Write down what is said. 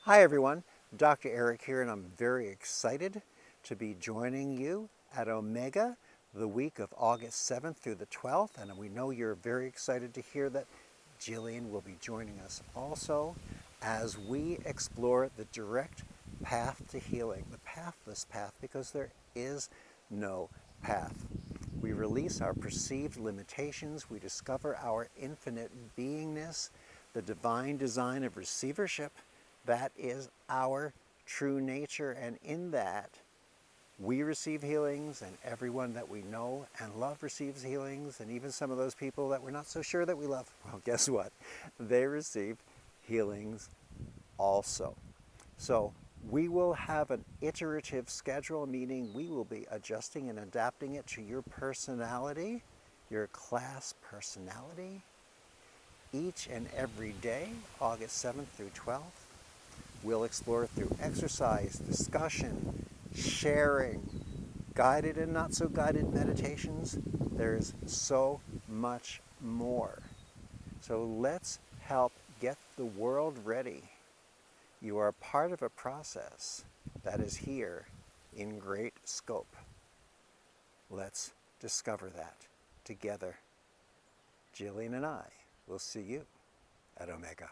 Hi everyone, Dr. Eric here, and I'm very excited to be joining you at Omega the week of August 7th through the 12th, and we know you're very excited to hear that Jillian will be joining us also as we explore the direct path to healing, the pathless path, because there is no path. We release our perceived limitations, we discover our infinite beingness, the divine design of receivership. That is our true nature, and in that we receive healings, and everyone that we know and love receives healings, and even some of those people that we're not so sure that we love, well, guess what? They receive healings also. So we will have an iterative schedule, meaning we will be adjusting and adapting it to your personality, your class personality, each and every day, August 7th through 12th. We'll explore through exercise, discussion, sharing, guided and not so guided meditations. There's so much more. So let's help get the world ready. You are part of a process that is here in great scope. Let's discover that together. Jillian and I will see you at Omega.